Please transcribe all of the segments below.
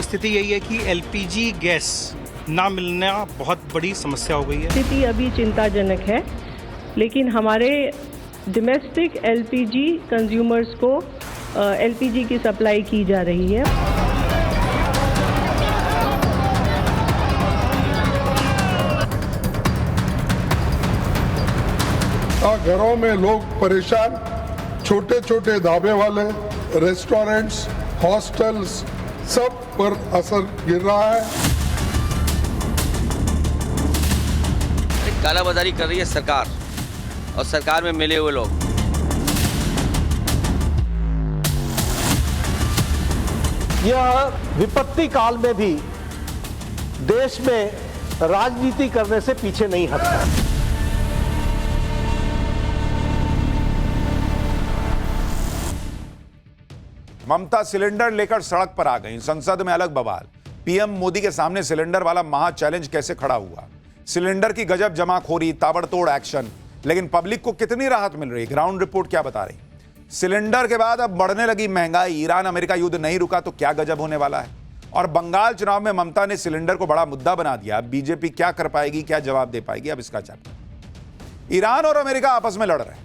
स्थिति यही है कि एलपीजी गैस ना मिलना बहुत बड़ी समस्या हो गई है। स्थिति अभी चिंताजनक है, लेकिन हमारे डोमेस्टिक एलपीजी कंज्यूमर्स को एलपीजी की सप्लाई की जा रही है। घरों में लोग परेशान, छोटे छोटे ढाबे वाले, रेस्टोरेंट्स, हॉस्टल्स, सब पर असर गिर रहा है। कालाबाजारी कर रही है सरकार और सरकार में मिले हुए लोग। यह विपत्ति काल में भी देश में राजनीति करने से पीछे नहीं हटता। ममता सिलेंडर लेकर सड़क पर आ गई, संसद में अलग बवाल। पीएम मोदी के सामने सिलेंडर वाला महा चैलेंज कैसे खड़ा हुआ? सिलेंडर की गजब जमाखोरी, ताबड़तोड़ एक्शन, लेकिन पब्लिक को कितनी राहत मिल रही? ग्राउंड रिपोर्ट क्या बता रही? सिलेंडर के बाद अब बढ़ने लगी महंगाई, ईरान अमेरिका युद्ध नहीं रुका तो क्या गजब होने वाला है? और बंगाल चुनाव में ममता ने सिलेंडर को बड़ा मुद्दा बना दिया। बीजेपी क्या कर पाएगी, क्या जवाब दे पाएगी? अब इसका चैप्टर। ईरान और अमेरिका आपस में लड़ रहे हैं,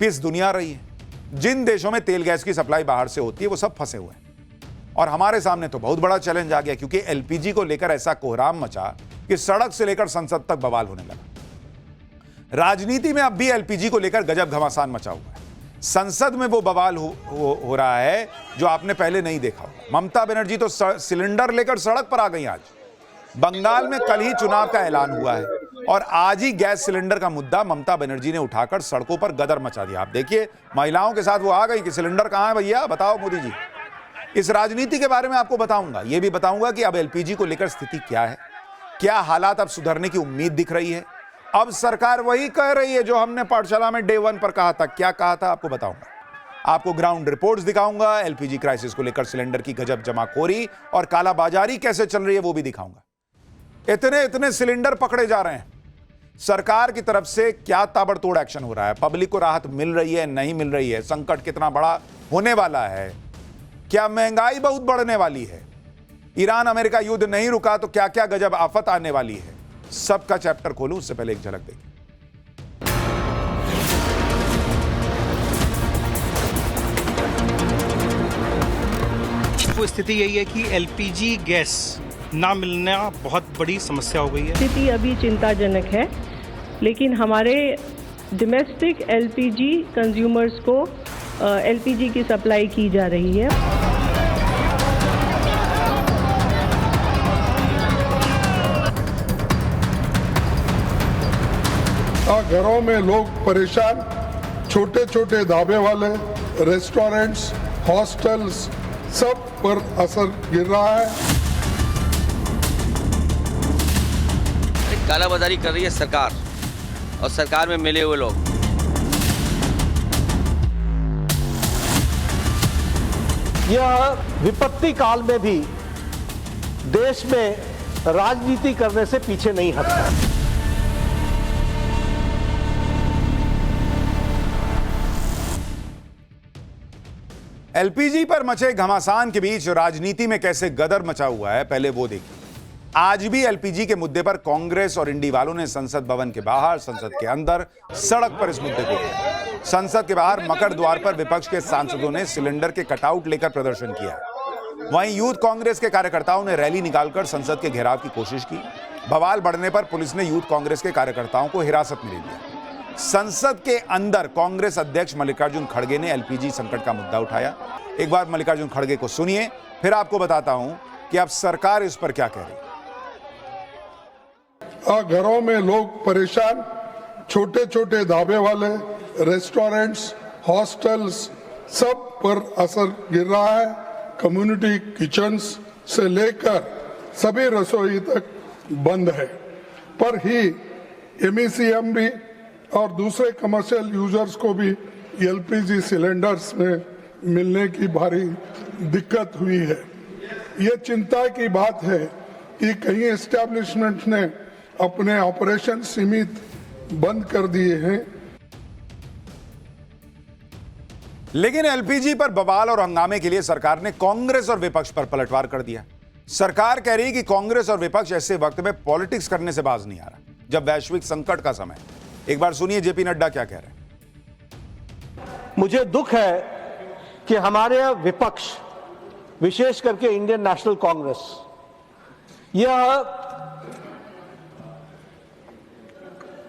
पिस दुनिया रही है। जिन देशों में तेल गैस की सप्लाई बाहर से होती है वो सब फंसे हुए हैं। और हमारे सामने तो बहुत बड़ा चैलेंज आ गया, क्योंकि एलपीजी को लेकर ऐसा कोहराम मचा कि सड़क से लेकर संसद तक बवाल होने लगा। राजनीति में अब भी एलपीजी को लेकर गजब घमासान मचा हुआ है। संसद में वो बवाल हो रहा है जो आपने पहले नहीं देखा होगा। ममता बनर्जी तो सिलेंडर लेकर सड़क पर आ गई। आज बंगाल में कल ही चुनाव का ऐलान हुआ है और आज ही गैस सिलेंडर का मुद्दा ममता बनर्जी ने उठाकर सड़कों पर गदर मचा दिया। आप देखिए, महिलाओं के साथ वो आ गई कि सिलेंडर कहां है भैया, बताओ मोदी जी। इस राजनीति के बारे में आपको बताऊंगा। ये भी बताऊंगा कि अब एलपीजी को लेकर स्थिति क्या है, क्या हालात अब सुधरने की उम्मीद दिख रही है। अब सरकार वही कह रही है जो हमने पाठशाला में डे 1 पर कहा था। क्या कहा था आपको बताऊंगा। आपको ग्राउंड रिपोर्ट्स दिखाऊंगा, एलपीजी क्राइसिस को लेकर सिलेंडर की गजब जमाखोरी और कालाबाजारी कैसे चल रही है वो भी दिखाऊंगा। इतने सिलेंडर पकड़े जा रहे हैं, सरकार की तरफ से क्या ताबड़तोड़ एक्शन हो रहा है, पब्लिक को राहत मिल रही है, नहीं मिल रही है, संकट कितना बड़ा होने वाला है, क्या महंगाई बहुत बढ़ने वाली है, ईरान अमेरिका युद्ध नहीं रुका तो क्या क्या गजब आफत आने वाली है, सबका चैप्टर खोलूं उससे पहले एक झलक देखिए। वो स्थिति यही है कि एलपीजी गैस ना मिलना बहुत बड़ी समस्या हो गई है। स्थिति अभी चिंताजनक है, लेकिन हमारे डोमेस्टिक एलपीजी कंज्यूमर्स को एलपीजी की सप्लाई की जा रही है। घरों में लोग परेशान, छोटे छोटे ढाबे वाले, रेस्टोरेंट्स, हॉस्टल्स, सब पर असर गिर रहा है। कालाबाजारी कर रही है सरकार और सरकार में मिले हुए लोग। यह विपत्ति काल में भी देश में राजनीति करने से पीछे नहीं हटता। एलपीजी पर मचे घमासान के बीच राजनीति में कैसे गदर मचा हुआ है, पहले वो देखिए। आज भी एलपीजी के मुद्दे पर कांग्रेस और इंडी वालों ने संसद भवन के बाहर, संसद के अंदर, सड़क पर इस मुद्दे को उठाया। संसद के बाहर मकर द्वार पर विपक्ष के सांसदों ने सिलेंडर के कटआउट लेकर प्रदर्शन किया। वहीं यूथ कांग्रेस के कार्यकर्ताओं ने रैली निकालकर संसद के घेराव की कोशिश की। बवाल बढ़ने पर पुलिस ने यूथ कांग्रेस के कार्यकर्ताओं को हिरासत में ले लिया। संसद के अंदर कांग्रेस अध्यक्ष मल्लिकार्जुन खड़गे ने एलपीजी संकट का मुद्दा उठाया। एक बार मल्लिकार्जुन खड़गे को सुनिए, फिर आपको बताता हूं कि अब सरकार इस पर क्या कह रही है। घरों में लोग परेशान, छोटे छोटे ढाबे वाले, रेस्टोरेंट्स, हॉस्टल्स, सब पर असर गिर रहा है। कम्युनिटी किचन्स से लेकर सभी रसोई तक बंद है। पर ही एमईसीएम भी और दूसरे कमर्शियल यूजर्स को भी एलपीजी सिलेंडर्स में मिलने की भारी दिक्कत हुई है। ये चिंता की बात है कि कई एस्टैब्लिशमेंट ने अपने ऑपरेशन सीमित बंद कर दिए हैं। लेकिन एलपीजी पर बवाल और हंगामे के लिए सरकार ने कांग्रेस और विपक्ष पर पलटवार कर दिया। सरकार कह रही है कि कांग्रेस और विपक्ष ऐसे वक्त में पॉलिटिक्स करने से बाज नहीं आ रहा, जब वैश्विक संकट का समय। एक बार सुनिए जेपी नड्डा क्या कह रहे हैं। मुझे दुख है कि हमारे यहाँ विपक्ष, विशेष करके इंडियन नेशनल कांग्रेस, यह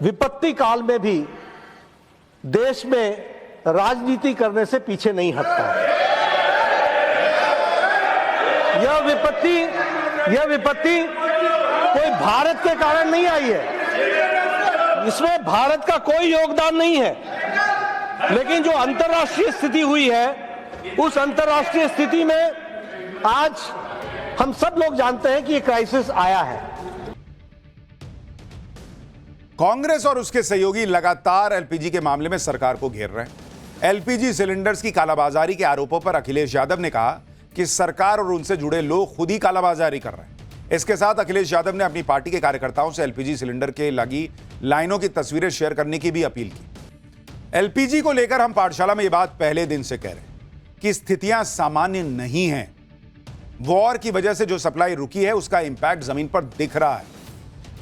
विपत्ति काल में भी देश में राजनीति करने से पीछे नहीं हटता। यह विपत्ति कोई भारत के कारण नहीं आई है, इसमें भारत का कोई योगदान नहीं है, लेकिन जो अंतर्राष्ट्रीय स्थिति हुई है, उस अंतर्राष्ट्रीय स्थिति में आज हम सब लोग जानते हैं कि ये क्राइसिस आया है। कांग्रेस और उसके सहयोगी लगातार एलपीजी के मामले में सरकार को घेर रहे हैं। एलपीजी सिलेंडर्स की कालाबाजारी के आरोपों पर अखिलेश यादव ने कहा कि सरकार और उनसे जुड़े लोग खुद ही कालाबाजारी कर रहे हैं। इसके साथ अखिलेश यादव ने अपनी पार्टी के कार्यकर्ताओं से एलपीजी सिलेंडर के लगी लाइनों की तस्वीरें शेयर करने की भी अपील की। एलपीजी को लेकर हम पाठशाला में यह बात पहले दिन से कह रहे हैं कि स्थितियां सामान्य नहीं हैं। वॉर की वजह से जो सप्लाई रुकी है, उसका इंपैक्ट जमीन पर दिख रहा है।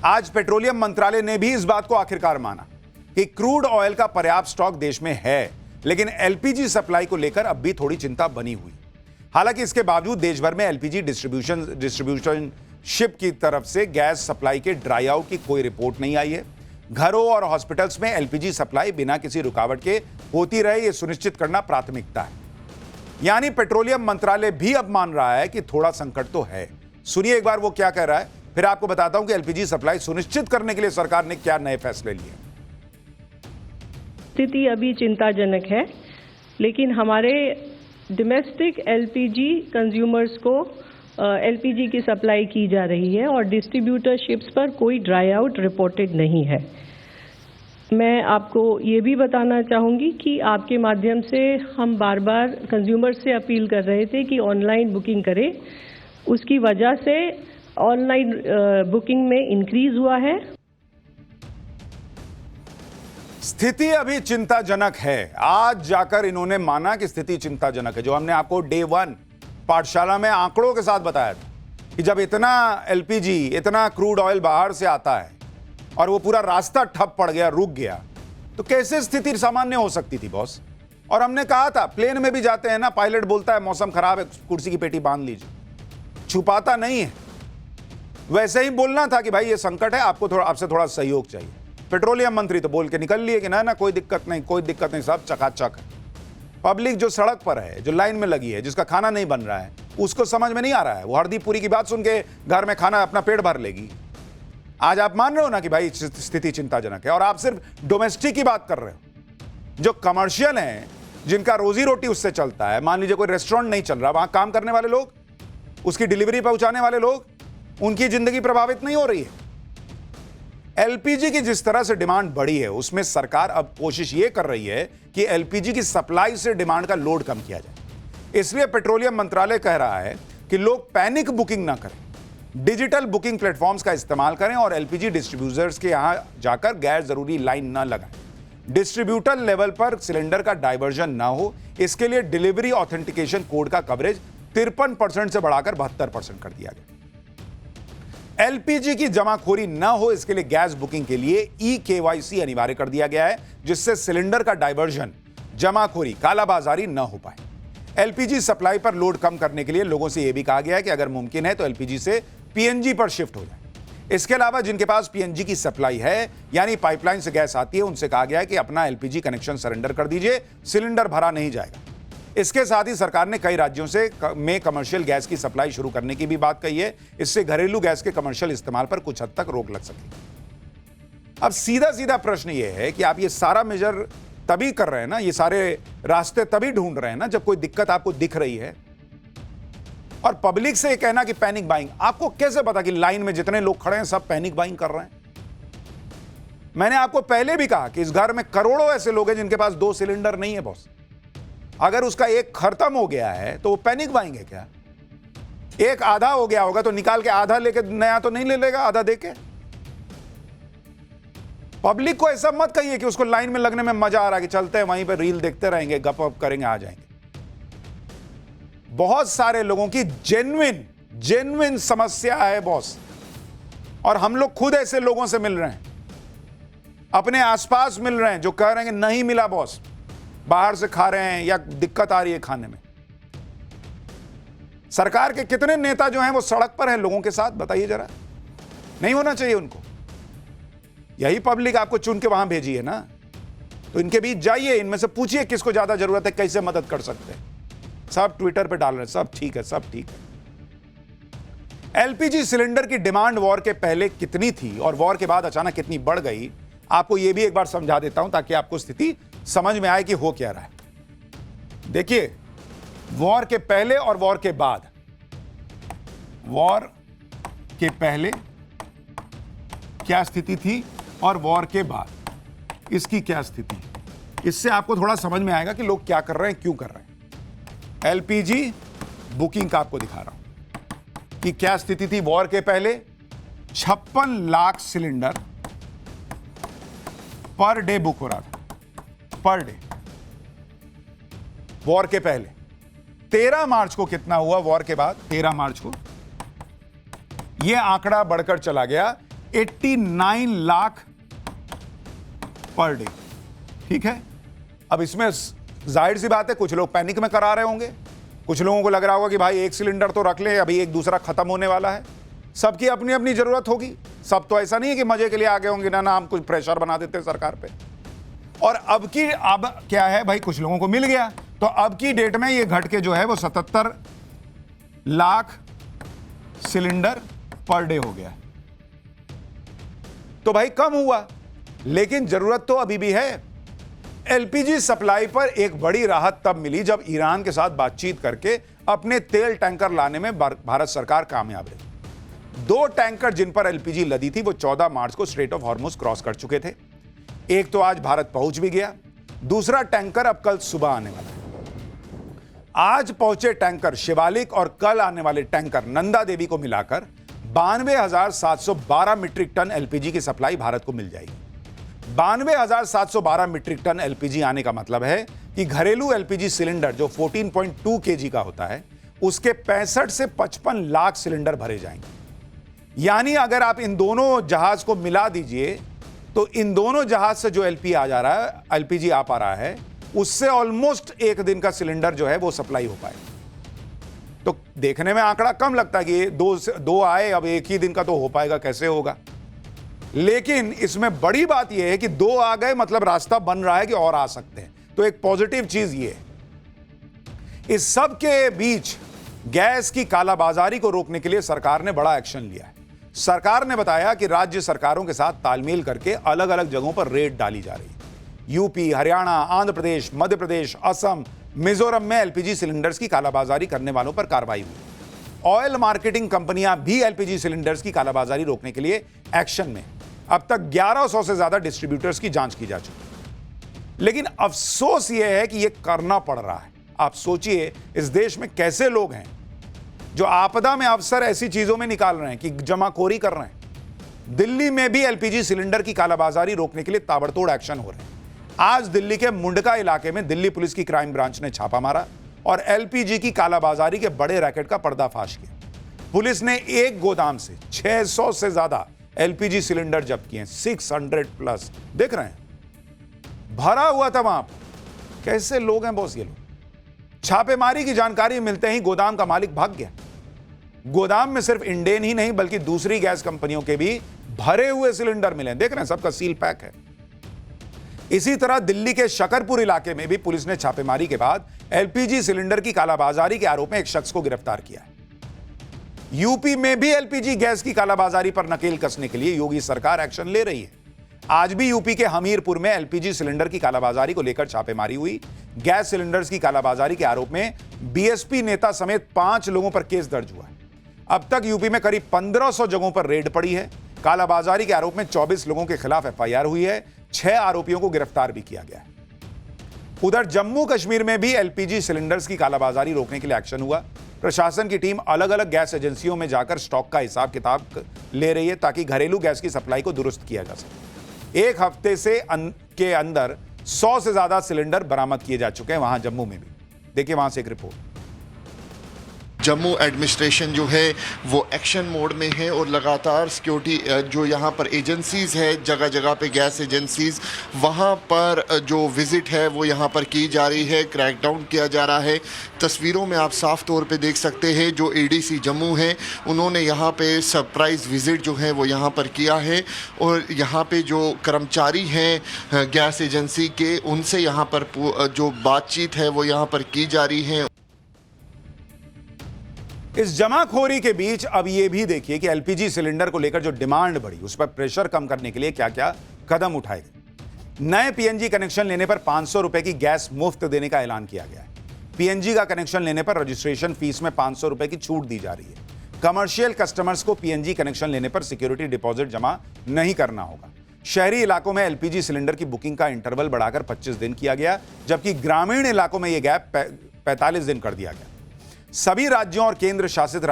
आज पेट्रोलियम मंत्रालय ने भी इस बात को आखिरकार माना कि क्रूड ऑयल का पर्याप्त स्टॉक देश में है, लेकिन एलपीजी सप्लाई को लेकर अब भी थोड़ी चिंता बनी हुई। हालांकि इसके बावजूद देश भर में एलपीजी डिस्ट्रीब्यूशन शिप की तरफ से गैस सप्लाई के ड्राई आउट की कोई रिपोर्ट नहीं आई है। घरों और हॉस्पिटल्स में एलपीजी सप्लाई बिना किसी रुकावट के होती रहे, यह सुनिश्चित करना प्राथमिकता है। यानी पेट्रोलियम मंत्रालय भी अब मान रहा है कि थोड़ा संकट तो है। सुनिए एक बार वो क्या कह रहा है, फिर आपको बताता हूं कि एलपीजी सप्लाई सुनिश्चित करने के लिए सरकार ने क्या नए फैसले लिए। स्थिति अभी चिंताजनक है, लेकिन हमारे डोमेस्टिक एलपीजी कंज्यूमर्स को एलपीजी की सप्लाई की जा रही है और डिस्ट्रीब्यूटरशिप्स पर कोई ड्राई आउट रिपोर्टेड नहीं है। मैं आपको ये भी बताना चाहूँगी कि आपके माध्यम से हम बार बार कंज्यूमर से अपील कर रहे थे कि ऑनलाइन बुकिंग करें। उसकी वजह से ऑनलाइन बुकिंग में इंक्रीज हुआ है। स्थिति अभी चिंताजनक है। आज जाकर इन्होंने माना कि स्थिति चिंताजनक है। जो हमने आपको डे 1 पाठशाला में आंकड़ों के साथ बताया था कि जब इतना एलपीजी, इतना क्रूड ऑयल बाहर से आता है और वो पूरा रास्ता ठप पड़ गया, रुक गया, तो कैसे स्थिति सामान्य हो सकती थी बॉस। और हमने कहा था, प्लेन में भी जाते हैं ना, पायलट बोलता है मौसम खराब है, कुर्सी की पेटी बांध लीजिए, छुपाता नहीं है। वैसे ही बोलना था कि भाई ये संकट है, आपसे थोड़ा सहयोग चाहिए। पेट्रोलियम मंत्री तो बोल के निकल लिए कि ना कोई दिक्कत नहीं, कोई दिक्कत नहीं, सब चकाचक है। पब्लिक जो सड़क पर है, जो लाइन में लगी है, जिसका खाना नहीं बन रहा है, उसको समझ में नहीं आ रहा है। वो हरदीप पुरी की बात सुन के घर में खाना अपना पेट भर लेगी। आज आप मान रहे हो ना कि भाई स्थिति चिंताजनक है, और आप सिर्फ डोमेस्टिक की बात कर रहे हो। जो कमर्शियल हैं, जिनका रोजी रोटी उससे चलता है, मान लीजिए कोई रेस्टोरेंट नहीं चल रहा, वहां काम करने वाले लोग, उसकी डिलीवरी पहुंचाने वाले लोग, उनकी जिंदगी प्रभावित नहीं हो रही है। एलपीजी की जिस तरह से डिमांड बढ़ी है, उसमें सरकार अब कोशिश यह कर रही है कि एलपीजी की सप्लाई से डिमांड का लोड कम किया जाए। इसलिए पेट्रोलियम मंत्रालय कह रहा है कि लोग पैनिक बुकिंग ना करें, डिजिटल बुकिंग प्लेटफॉर्म्स का इस्तेमाल करें और एलपीजी डिस्ट्रीब्यूटर्स के यहां जाकर गैर जरूरी लाइन ना लगाएं। डिस्ट्रीब्यूटर लेवल पर सिलेंडर का डाइवर्जन ना हो, इसके लिए डिलीवरी ऑथेंटिकेशन कोड का कवरेज 53% से बढ़ाकर 72% कर दिया गया। एलपीजी की जमाखोरी न हो, इसके लिए गैस बुकिंग के लिए ई-केवाईसी अनिवार्य कर दिया गया है, जिससे सिलेंडर का डाइवर्जन, जमाखोरी, कालाबाजारी न हो पाए। एलपीजी सप्लाई पर लोड कम करने के लिए लोगों से यह भी कहा गया है कि अगर मुमकिन है तो एलपीजी से पीएनजी पर शिफ्ट हो जाए। इसके अलावा जिनके पास पीएनजी की सप्लाई है, यानी पाइपलाइन से गैस आती है, उनसे कहा गया है कि अपना एलपीजी कनेक्शन सरेंडर कर दीजिए, सिलेंडर भरा नहीं जाएगा। इसके साथ ही सरकार ने कई राज्यों में कमर्शियल गैस की सप्लाई शुरू करने की भी बात कही है। इससे घरेलू गैस के कमर्शियल इस्तेमाल पर कुछ हद तक रोक लग सकेगी। अब सीधा सीधा प्रश्न यह है कि आप ये सारा मेजर तभी कर रहे हैं ना, ये सारे रास्ते तभी ढूंढ रहे हैं ना जब कोई दिक्कत आपको दिख रही है। और पब्लिक से कहना कि पैनिक बाइंग, आपको कैसे पता कि लाइन में जितने लोग खड़े हैं सब पैनिक बाइंग कर रहे हैं? मैंने आपको पहले भी कहा कि इस घर में करोड़ों ऐसे लोग हैं जिनके पास 2 सिलेंडर नहीं है बॉस। अगर उसका एक खत्म हो गया है तो वो पैनिक बाइंग है क्या? एक आधा हो गया होगा तो निकाल के आधा लेके नया तो नहीं ले लेगा आधा देके। पब्लिक को ऐसा मत कहिए कि उसको लाइन में लगने में मजा आ रहा है कि चलते हैं वहीं पे रील देखते रहेंगे, गप अप करेंगे, आ जाएंगे। बहुत सारे लोगों की जेन्युइन जेन्युइन समस्या है बॉस, और हम लोग खुद ऐसे लोगों से मिल रहे हैं, अपने आसपास मिल रहे हैं जो कह रहे हैं कि नहीं मिला बॉस, बाहर से खा रहे हैं या दिक्कत आ रही है खाने में। सरकार के कितने नेता जो हैं वो सड़क पर हैं लोगों के साथ, बताइए जरा। नहीं होना चाहिए उनको? यही पब्लिक आपको चुन के वहां भेजी है ना, तो इनके बीच जाइए, इनमें से पूछिए किसको ज्यादा जरूरत है, कैसे मदद कर सकते हैं। सब ट्विटर पे डाल रहे हैं सब ठीक है, सब ठीक है। एलपीजी सिलेंडर की डिमांड वॉर के पहले कितनी थी और वॉर के बाद अचानक कितनी बढ़ गई, आपको यह भी एक बार समझा देता हूं ताकि आपको स्थिति समझ में आए कि हो क्या रहा है। देखिए, वॉर के पहले और वॉर के बाद, वॉर के पहले क्या स्थिति थी और वॉर के बाद इसकी क्या स्थिति, इससे आपको थोड़ा समझ में आएगा कि लोग क्या कर रहे हैं, क्यों कर रहे हैं। एलपीजी बुकिंग का आपको दिखा रहा हूं कि क्या स्थिति थी वॉर के पहले। 56 lakh cylinder per day book हो रहा था, पर डे, वॉर के पहले। 13 मार्च को कितना हुआ वॉर के बाद? 13 मार्च को यह आंकड़ा बढ़कर चला गया 89 लाख पर डे। ठीक है, अब इसमें जाहिर सी बात है कुछ लोग पैनिक में करा रहे होंगे, कुछ लोगों को लग रहा होगा कि भाई एक सिलेंडर तो रख ले, अभी एक दूसरा खत्म होने वाला है। सबकी अपनी अपनी जरूरत होगी, सब तो ऐसा नहीं है कि मजे के लिए आगे होंगे, ना हम कुछ प्रेशर बना देते हैं सरकार पे। और अब क्या है भाई, कुछ लोगों को मिल गया, तो अब की डेट में ये घट के जो है वो 77 लाख सिलेंडर पर डे हो गया। तो भाई कम हुआ, लेकिन जरूरत तो अभी भी है। एलपीजी सप्लाई पर एक बड़ी राहत तब मिली जब ईरान के साथ बातचीत करके अपने तेल टैंकर लाने में भारत सरकार कामयाब रही। 2 टैंकर जिन पर एलपीजी लदी थी वो 14 मार्च को स्ट्रेट ऑफ हॉर्मुज क्रॉस कर चुके थे। एक तो आज भारत पहुंच भी गया, दूसरा टैंकर अब कल सुबह आने वाला है। आज पहुंचे टैंकर शिवालिक और कल आने वाले टैंकर नंदा देवी को मिलाकर 92,712 मीट्रिक टन एलपीजी की सप्लाई भारत को मिल जाएगी। 92,712 मीट्रिक टन एलपीजी आने का मतलब है कि घरेलू एलपीजी सिलेंडर जो 14.2 केजी का होता है उसके 65 से 55 लाख सिलेंडर भरे जाएंगे। यानी अगर आप इन दोनों जहाज को मिला दीजिए तो इन दोनों जहाज से जो एलपीजी आ पा रहा है उससे ऑलमोस्ट एक दिन का सिलेंडर जो है वो सप्लाई हो पाए। तो देखने में आंकड़ा कम लगता है कि दो आए, अब एक ही दिन का तो हो पाएगा, कैसे होगा। लेकिन इसमें बड़ी बात यह है कि 2 आ गए मतलब रास्ता बन रहा है कि और आ सकते हैं। तो एक पॉजिटिव चीज ये है। इस सब के बीच गैस की कालाबाजारी को रोकने के लिए सरकार ने बड़ा एक्शन लिया है। सरकार ने बताया कि राज्य सरकारों के साथ तालमेल करके अलग अलग जगहों पर रेड डाली जा रही है। यूपी, हरियाणा, आंध्र प्रदेश, मध्य प्रदेश, असम, मिजोरम में एलपीजी सिलेंडर्स की कालाबाजारी करने वालों पर कार्रवाई हुई। ऑयल मार्केटिंग कंपनियां भी एलपीजी सिलेंडर्स की कालाबाजारी रोकने के लिए एक्शन में। अब तक 1100 से ज्यादा डिस्ट्रीब्यूटर्स की जांच की जा चुकी है। लेकिन अफसोस यह है कि यह करना पड़ रहा है। आप सोचिए इस देश में कैसे लोग हैं जो आपदा में अवसर ऐसी चीजों में निकाल रहे हैं कि जमाखोरी कर रहे हैं। दिल्ली में भी एलपीजी सिलेंडर की कालाबाजारी रोकने के लिए ताबड़तोड़ एक्शन हो रहे हैं। आज दिल्ली के मुंडका इलाके में दिल्ली पुलिस की क्राइम ब्रांच ने छापा मारा और एलपीजी की कालाबाजारी के बड़े रैकेट का पर्दाफाश किया। पुलिस ने एक गोदाम से 600 से ज्यादा एलपीजी सिलेंडर जब्त किए, 600 प्लस। देख रहे हैं, भरा हुआ था वहां। कैसे लोग हैं बॉस ये लोग। छापेमारी की जानकारी मिलते ही गोदाम का मालिक भाग गया। गोदाम में सिर्फ इंडेन ही नहीं बल्कि दूसरी गैस कंपनियों के भी भरे हुए सिलेंडर मिले। देख रहे हैं, सबका सील पैक है। इसी तरह दिल्ली के शकरपुर इलाके में भी पुलिस ने छापेमारी के बाद एलपीजी सिलेंडर की कालाबाजारी के आरोप में एक शख्स को गिरफ्तार किया। यूपी में भी एलपीजी गैस की कालाबाजारी पर नकेल कसने के लिए योगी सरकार एक्शन ले रही है। आज भी यूपी के हमीरपुर में एलपीजी सिलेंडर की कालाबाजारी को लेकर छापेमारी हुई। गैस सिलेंडर्स की कालाबाजारी के आरोप में बीएसपी नेता समेत 5 लोगों पर केस दर्ज हुआ है। अब तक यूपी में करीब 1500 जगहों पर रेड पड़ी है। कालाबाजारी के आरोप में 24 लोगों के खिलाफ एफआईआर हुई है। 6 आरोपियों को गिरफ्तार भी किया गया है। उधर जम्मू कश्मीर में भी एलपीजी सिलेंडर्स की कालाबाजारी रोकने के लिए एक्शन हुआ। प्रशासन की टीम अलग अलग गैस एजेंसियों में जाकर स्टॉक का हिसाब किताब ले रही है ताकि घरेलू गैस की सप्लाई को दुरुस्त किया जा सके। एक हफ्ते के अंदर 100 से ज्यादा सिलेंडर बरामद किए जा चुके हैं वहां जम्मू में भी। देखिए वहां से एक रिपोर्ट। जम्मू एडमिनिस्ट्रेशन जो है वो एक्शन मोड में है और लगातार सिक्योरिटी जो यहाँ पर एजेंसीज़ है, जगह जगह पे गैस एजेंसीज़, वहाँ पर जो विज़िट है वो यहाँ पर की जा रही है, क्रैकडाउन किया जा रहा है। तस्वीरों में आप साफ तौर पे देख सकते हैं जो एडीसी जम्मू है उन्होंने यहाँ पे सरप्राइज़ विज़िट जो है वो यहाँ पर किया है और यहाँ पे जो कर्मचारी हैं गैस एजेंसी के उनसे यहाँ पर जो बातचीत है वो यहाँ पर की जा रही है। इस जमाखोरी के बीच अब यह भी देखिए कि एलपीजी सिलेंडर को लेकर जो डिमांड बढ़ी उस पर प्रेशर कम करने के लिए क्या क्या कदम उठाए गए। नए पीएनजी कनेक्शन लेने पर 500 रुपए की गैस मुफ्त देने का ऐलान किया गया है। पीएनजी का कनेक्शन लेने पर रजिस्ट्रेशन फीस में 500 रुपए की छूट दी जा रही है। कमर्शियल कस्टमर्स को पीएनजी कनेक्शन लेने पर सिक्योरिटी डिपॉजिट जमा नहीं करना होगा। शहरी इलाकों में एलपीजी सिलेंडर की बुकिंग का इंटरवल बढ़ाकर 25 दिन किया गया, जबकि ग्रामीण इलाकों में यह गैप 45 दिन कर दिया गया। सभी राज्यों और केंद्र शासित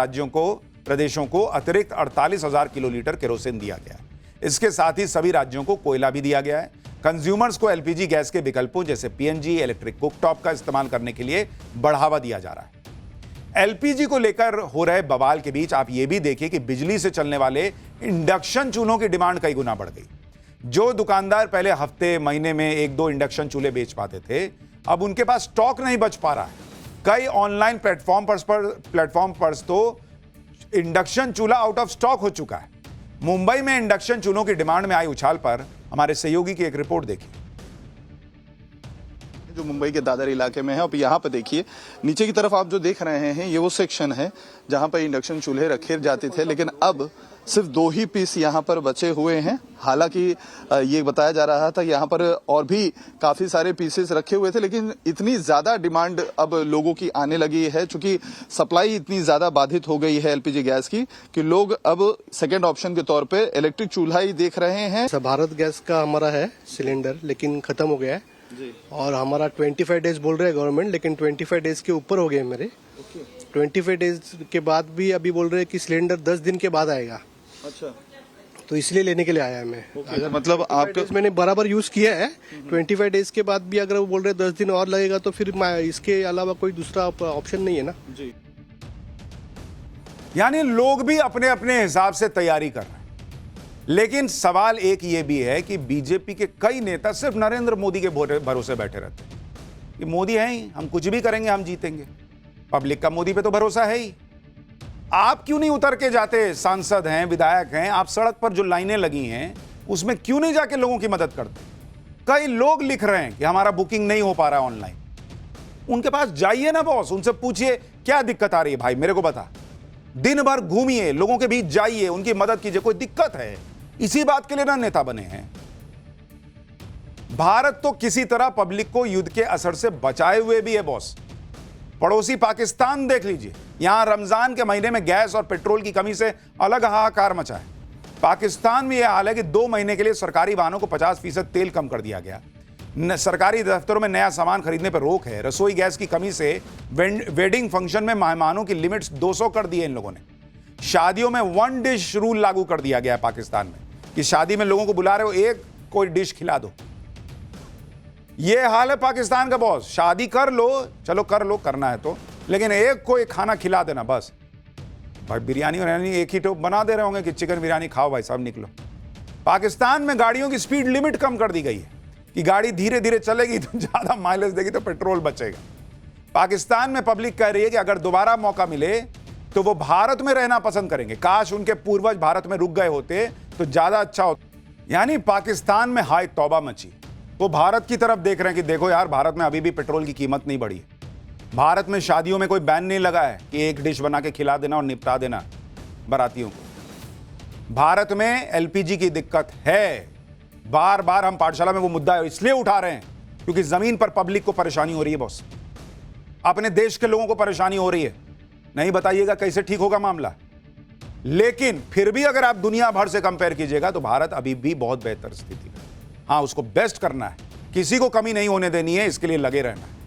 प्रदेशों को अतिरिक्त 48,000 किलोलीटर केरोसिन दिया गया है। इसके साथ ही सभी राज्यों को कोयला भी दिया गया है। कंज्यूमर्स को एलपीजी गैस के विकल्पों जैसे पीएनजी, इलेक्ट्रिक कुकटॉप का इस्तेमाल करने के लिए बढ़ावा दिया जा रहा है। एलपीजी को लेकर हो रहे बवाल के बीच आप यह भी देखिए कि बिजली से चलने वाले इंडक्शन चूल्हों की डिमांड कई गुना बढ़ गई। जो दुकानदार पहले हफ्ते महीने में 1-2 इंडक्शन चूल्हे बेच पाते थे, अब उनके पास स्टॉक नहीं बच पा रहा है। कई ऑनलाइन प्लेटफॉर्म पर तो इंडक्शन चूल्हा आउट ऑफ स्टॉक हो चुका है। मुंबई में इंडक्शन चूल्हों की डिमांड में आई उछाल पर हमारे सहयोगी की एक रिपोर्ट देखिए। जो मुंबई के दादर इलाके में है, अब यहाँ पे देखिए नीचे की तरफ आप जो देख रहे हैं ये वो सेक्शन है जहाँ पर इंडक्शन चूल्हे रखे जाते थे, लेकिन अब सिर्फ 2 ही पीस यहाँ पर बचे हुए हैं। हालांकि ये बताया जा रहा था यहाँ पर और भी काफी सारे पीसेस रखे हुए थे, लेकिन इतनी ज्यादा डिमांड अब लोगों की आने लगी है चूंकि सप्लाई इतनी ज्यादा बाधित हो गई है एलपीजी गैस की कि लोग अब सेकेंड ऑप्शन के तौर पे इलेक्ट्रिक चूल्हा ही देख रहे हैं। भारत गैस का हमारा है सिलेंडर, लेकिन खत्म हो गया है जी। और हमारा 25 डेज बोल रहे हैं गवर्नमेंट, लेकिन 25 डेज के ऊपर हो गए मेरे। 25 डेज के बाद भी अभी बोल रहे हैं कि सिलेंडर 10 दिन के बाद आएगा। अच्छा, तो इसलिए लेने के लिए आया मैं। अगर मतलब आपका मैंने बराबर यूज किया है। 25 डेज के बाद भी अगर वो बोल रहे 10 दिन और लगेगा तो फिर इसके अलावा कोई दूसरा ऑप्शन नहीं है ना जी। यानी लोग भी अपने अपने हिसाब से तैयारी कर रहे हैं, लेकिन सवाल एक ये भी है कि बीजेपी के कई नेता सिर्फ नरेंद्र मोदी के भरोसे बैठे रहते हैं कि मोदी है ही, हम कुछ भी करेंगे, हम जीतेंगे। पब्लिक का मोदी पे तो भरोसा है ही। आप क्यों नहीं उतर के जाते? सांसद हैं, विधायक हैं, आप सड़क पर जो लाइनें लगी हैं उसमें क्यों नहीं जाके लोगों की मदद करते? कई लोग लिख रहे हैं कि हमारा बुकिंग नहीं हो पा रहा ऑनलाइन। उनके पास जाइए ना बॉस, उनसे पूछिए क्या दिक्कत आ रही है, भाई मेरे को बता। दिन भर घूमिए, लोगों के बीच जाइए, उनकी मदद कीजिए। कोई दिक्कत है? इसी बात के लिए ना नेता बने हैं। भारत तो किसी तरह पब्लिक को युद्ध के असर से बचाए हुए भी है बॉस। पड़ोसी पाकिस्तान देख लीजिए, यहां रमजान के महीने में गैस और पेट्रोल की कमी से अलग हाहाकार मचा है। पाकिस्तान में यह हाल है कि 2 महीने के लिए सरकारी वाहनों को 50% तेल कम कर दिया गया। सरकारी दफ्तरों में नया सामान खरीदने पर रोक है। रसोई गैस की कमी से वेडिंग फंक्शन में मेहमानों की लिमिट्स 200 कर दी है इन लोगों ने। शादियों में 1 डिश रूल लागू कर दिया गया है पाकिस्तान में कि शादी में लोगों को बुला रहे हो, एक कोई डिश खिला दो। ये हाल है पाकिस्तान का बॉस। शादी कर लो, चलो कर लो, करना है तो, लेकिन एक कोई खाना खिला देना बस। भाई बिरयानी एक ही टोप बना दे रहे होंगे कि चिकन बिरयानी खाओ भाई साहब, निकलो। पाकिस्तान में गाड़ियों की स्पीड लिमिट कम कर दी गई है कि गाड़ी धीरे धीरे चलेगी तो ज्यादा माइलेज देगी तो पेट्रोल बचेगा। पाकिस्तान में पब्लिक कह रही है कि अगर दोबारा मौका मिले तो वो भारत में रहना पसंद करेंगे। काश उनके पूर्वज भारत में रुक गए होते तो ज्यादा अच्छा होता। यानी पाकिस्तान में हाय तौबा मची। वो भारत की तरफ देख रहे हैं कि देखो यार, भारत में अभी भी पेट्रोल की कीमत नहीं बढ़ी। भारत में शादियों में कोई बैन नहीं लगा है कि एक डिश बना के खिला देना और निपटा देना बारातियों को। भारत में एलपीजी की दिक्कत है। बार बार हम पाठशाला में वो मुद्दा इसलिए उठा रहे हैं क्योंकि जमीन पर पब्लिक को परेशानी हो रही है बॉस। अपने देश के लोगों को परेशानी हो रही है। नहीं बताइएगा कैसे ठीक होगा मामला। लेकिन फिर भी अगर आप दुनिया भर से कंपेयर कीजिएगा तो भारत अभी भी बहुत बेहतर स्थिति में। हाँ, उसको बेस्ट करना है, किसी को कमी नहीं होने देनी है, इसके लिए लगे रहना है।